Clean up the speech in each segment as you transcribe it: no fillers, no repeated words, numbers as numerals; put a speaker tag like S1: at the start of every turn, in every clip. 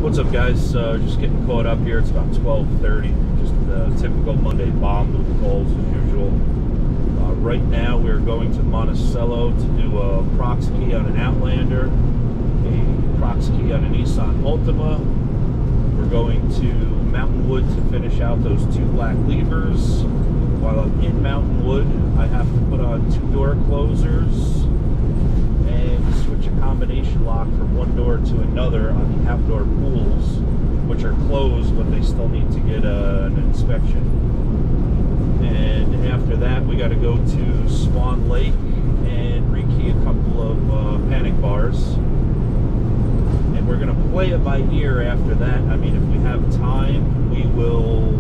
S1: What's up, guys? Just getting caught up here. It's about 12:30. Just a typical Monday bomb with calls as usual. Right now we're going to Monticello to do a Prox key on an Outlander, a Prox key on a Nissan Altima. We're going to Mountainwood to finish out those two black levers. While I'm in Mountainwood, I have to put on two door closers and switch a combination lock from one door to another on the outdoor pools, which are closed, but they still need to get an inspection. And after that, we got to go to Swan Lake and rekey a couple of panic bars. And we're going to play it by ear after that. I mean, if we have time, we will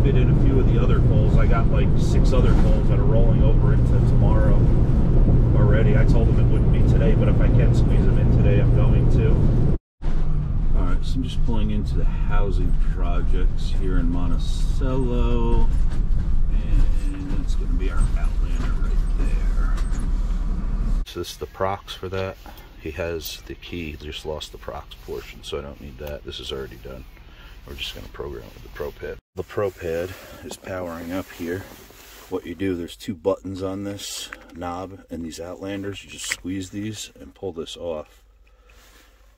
S1: fit in a few of the other calls. I got like 6 other calls that are rolling over into tomorrow already. I told them it wouldn't be today, but if I can squeeze them in today, I'm going to. Alright, so I'm just pulling into the housing projects here in Monticello, and it's going to be our Outlander right there. So this is the Prox for that. He has the key, he just lost the Prox portion, so I don't need that. This is already done. We're just going to program with the Pro Pad. The Pro Pad is powering up here. What you do, there's 2 buttons on this knob and these Outlanders. You just squeeze these and pull this off,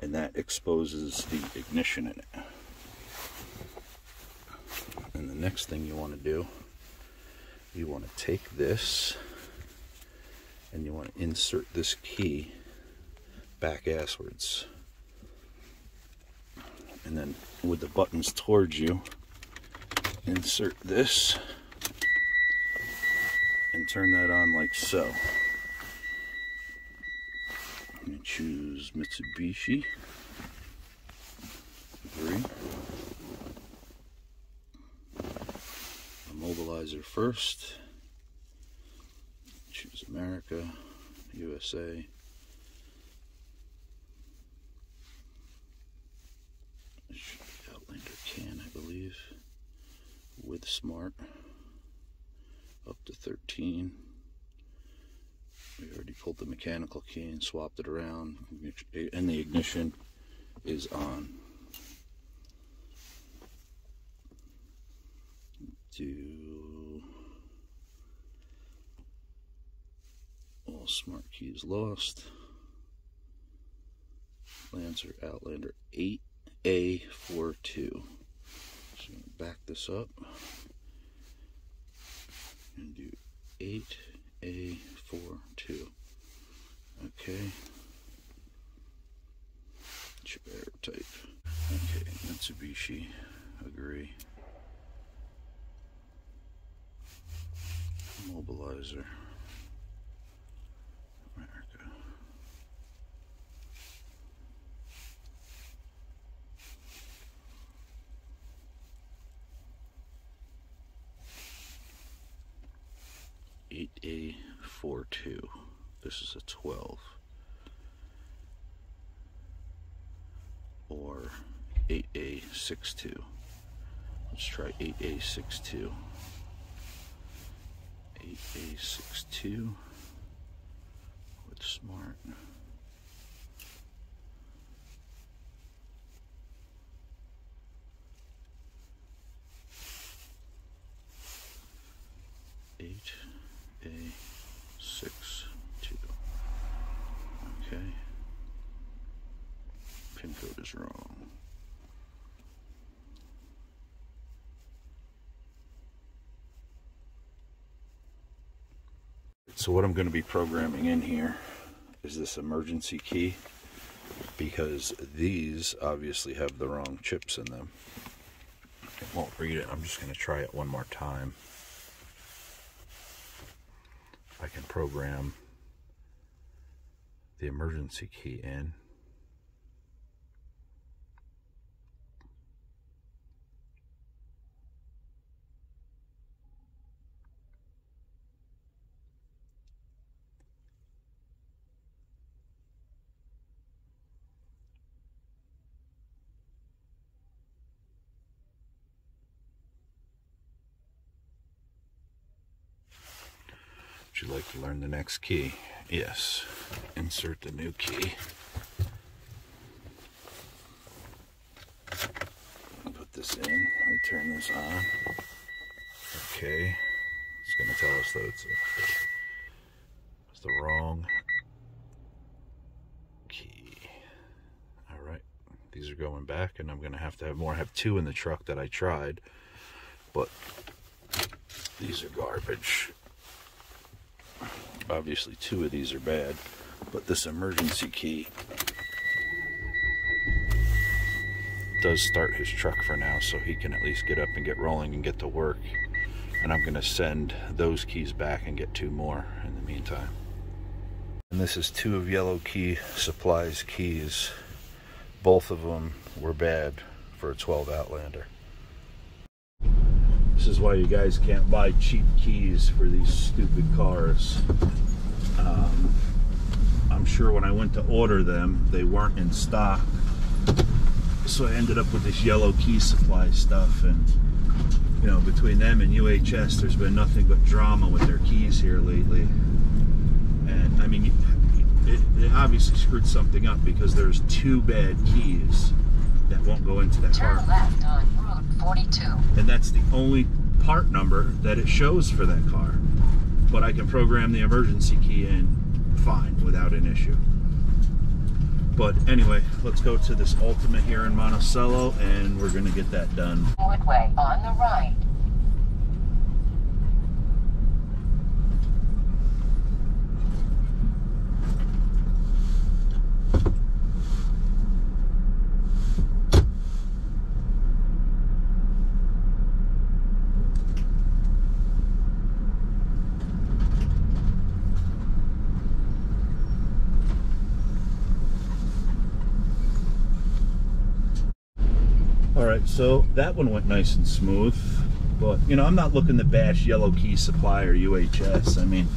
S1: and that exposes the ignition in it. And the next thing you want to do, you want to take this and you want to insert this key back asswards, and then with the buttons towards you, insert this and turn that on like so. I'm going to choose Mitsubishi. Agree. Immobilizer first. Choose America, USA. Outlander can, I believe, with smart. Up to 13. We already pulled the mechanical key and swapped it around, and the ignition is on. Do all smart keys lost. Lancer Outlander 8A42. So I'm going to back this up and do 8A42. Okay. Chip error type. Okay, Mitsubishi. Agree. Immobilizer. America. A42. This is a 12 or 8A62. Let's try 8A62. 8A62 with smart. A62. Okay. Pin code is wrong. So what I'm going to be programming in here is this emergency key, because these obviously have the wrong chips in them. It won't read it. I'm just going to try it one more time. I can program the emergency key in. Would you like to learn the next key? Yes. Insert the new key.
S2: turn this on. Okay. It's going to tell us that it's the wrong key. Alright. These are going back, and I'm going to have more. I have 2 in the truck that I tried, but these are garbage. Obviously 2 of these are bad, but this emergency key does start his truck for now, so he can at least get up and get rolling and get to work. And I'm going to send those keys back and get 2 more in the meantime. And this is 2 of Yellow Key Supply's keys. Both of them were bad for a 12 Outlander. This is why you guys can't buy cheap keys for these stupid cars. I'm sure when I went to order them, they weren't in stock. So I ended up with this Yellow Key Supply stuff, and you know, between them and UHS, there's been nothing but drama with their keys here lately. And I mean, they obviously screwed something up, because there's 2 bad keys that won't go into that car.
S3: Turn left on Route 42.
S1: And that's the only part number that it shows for that car. But I can program the emergency key in fine without an issue. But anyway, let's go to this Altima here in Monticello, and we're going to get that done.
S3: Woodway on the right.
S1: Alright, so that one went nice and smooth, but you know, I'm not looking to bash Yellow Key Supply or UHS. I mean,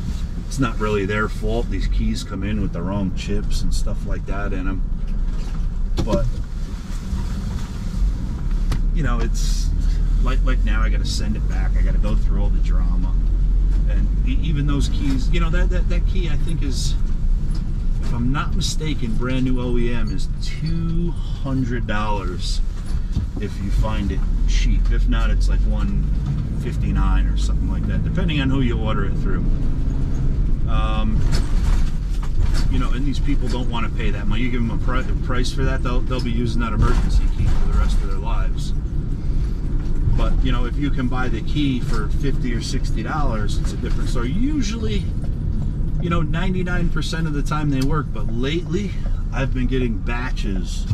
S1: it's not really their fault. These keys come in with the wrong chips and stuff like that in them. But you know, it's like now I got to send it back. I got to go through all the drama, and even those keys, you know, that key I think is, if I'm not mistaken, brand new OEM is $200 if you find it cheap. If not, it's like $159 or something like that, depending on who you order it through. You know, and these people don't want to pay that money. You give them a price for that, they'll be using that emergency key for the rest of their lives. But you know, if you can buy the key for $50 or $60, it's a different story. Usually, you know, 99% of the time they work, but lately I've been getting batches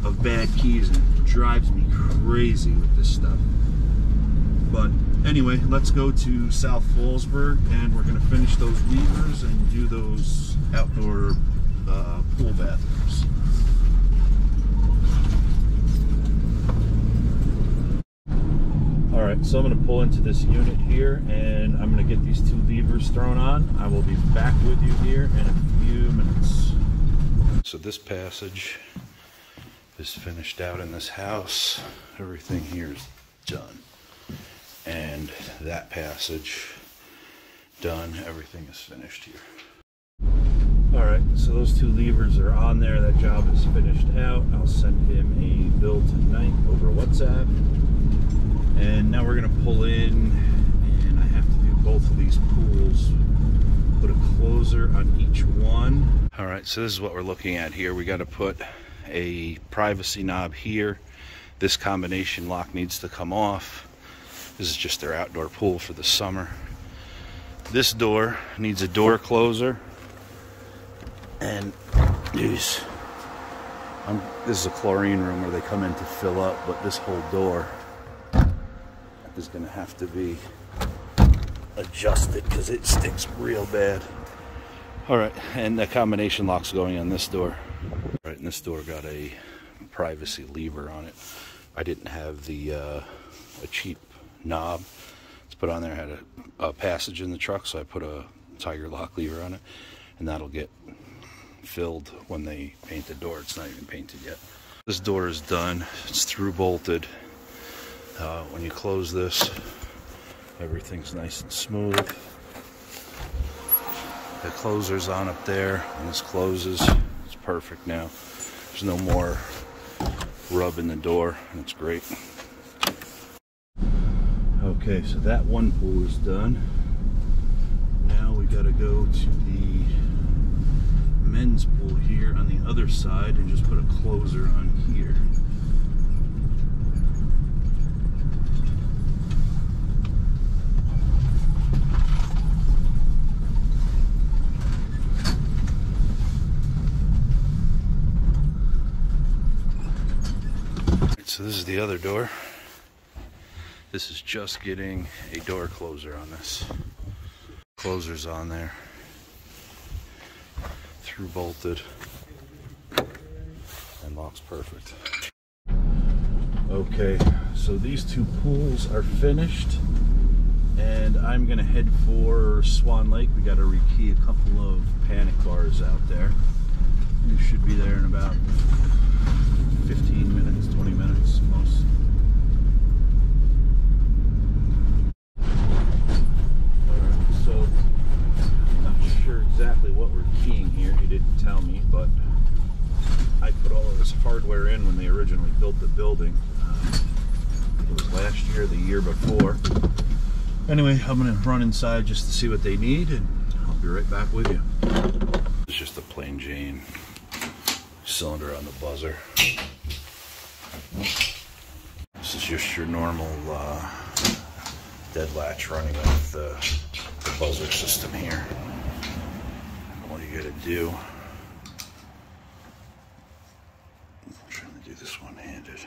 S1: of bad keys, and it drives me crazy with this stuff. But anyway, let's go to South Fallsburg, and we're going to finish those levers and do those outdoor pool bathrooms. Alright, so I'm going to pull into this unit here, and I'm going to get these 2 levers thrown on. I will be back with you here in a few minutes. So this passage is finished out in this house. Everything here is done. And that passage done. Everything is finished here. Alright, so those 2 levers are on there. That job is finished out. I'll send him a bill tonight over WhatsApp. And now we're going to pull in, and I have to do both of these pools. Put a closer on each one. Alright, so this is what we're looking at here. We got to put a privacy knob here. This combination lock needs to come off. This is just their outdoor pool for the summer. This door needs a door closer, and this is a chlorine room where they come in to fill up, but this whole door is going to have to be adjusted because it sticks real bad. Alright, and the combination lock's going on this door. Right, and this door got a privacy lever on it. I didn't have the a cheap knob to put on there. I had a passage in the truck, so I put a Tiger lock lever on it, and that'll get filled when they paint the door. It's not even painted yet. This door is done. It's through bolted. When you close this, everything's nice and smooth. The closer's on up there, and this closes. It's perfect now. There's no more rub in the door, and it's great.
S2: Okay, so that one pool is done. Now we got to go to the men's pool here on the other side and just put a closer on here. So this is the other door. This is just getting a door closer on this. Closer's on there. Through bolted. And locks perfect. Okay, so these two pools are finished. And I'm gonna head for Swan Lake. We gotta rekey a couple of panic bars out there. We should be there in about 15 minutes, 20 minutes most. Alright, so I'm not sure exactly what we're keying here. He didn't tell me, but I put all of this hardware in when they originally built the building. It was last year, the year before. Anyway, I'm gonna run inside just to see what they need, and I'll be right back with you. It's just a plain Jane cylinder on the buzzer. This is just your normal dead latch running with the buzzer system here. All you gotta do, I'm trying to do this one-handed.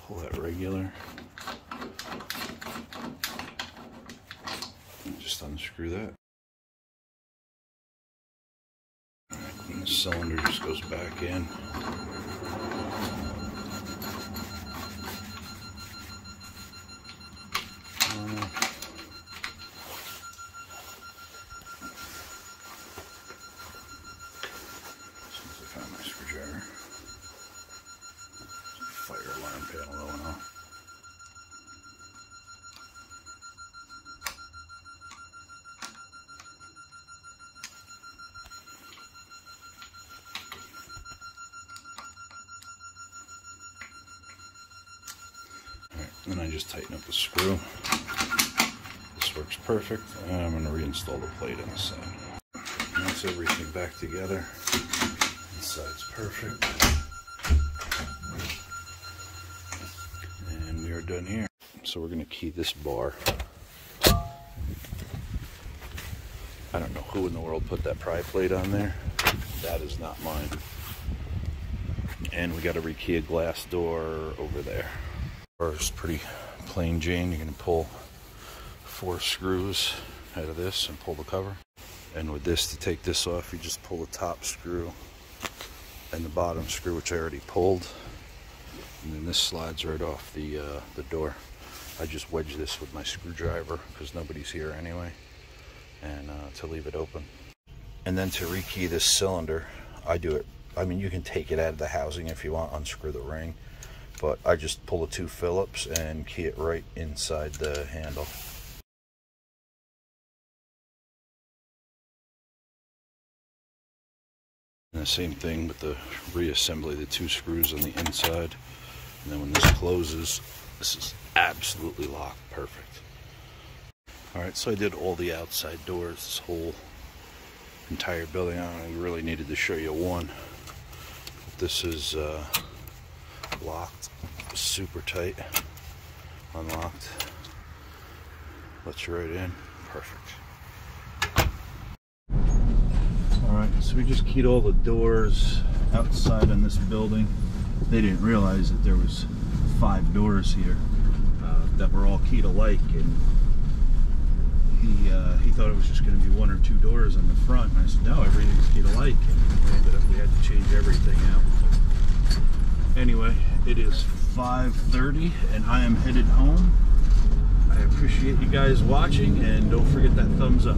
S2: Pull that regular. And just unscrew that. And the cylinder just goes back in. As soon as I found my screwdriver. Fire alarm panel going off. Then I just tighten up the screw. This works perfect. And I'm going to reinstall the plate on the side. And that's everything back together. Inside's perfect. And we are done here. So we're going to key this bar. I don't know who in the world put that pry plate on there. That is not mine. And we got to rekey a glass door over there. It's pretty plain Jane. You're going to pull 4 screws out of this and pull the cover. And with this, to take this off, you just pull the top screw and the bottom screw, which I already pulled. And then this slides right off the door. I just wedge this with my screwdriver because nobody's here anyway, and to leave it open. And then to rekey this cylinder, I do it. I mean, you can take it out of the housing if you want, unscrew the ring. But I just pull the 2 Phillips and key it right inside the handle. And the same thing with the reassembly, the 2 screws on the inside. And then when this closes, this is absolutely locked perfect. Alright, so I did all the outside doors, this whole entire building. I really needed to show you one. This is locked, super tight, unlocked, lets you right in, perfect. Alright, so we just keyed all the doors outside on this building. They didn't realize that there was 5 doors here that were all keyed alike, and he thought it was just going to be 1 or 2 doors on the front, and I said no, everything's keyed alike, and we had to change everything out. Anyway, it is 5:30 and I am headed home. I appreciate you guys watching, and don't forget that thumbs up.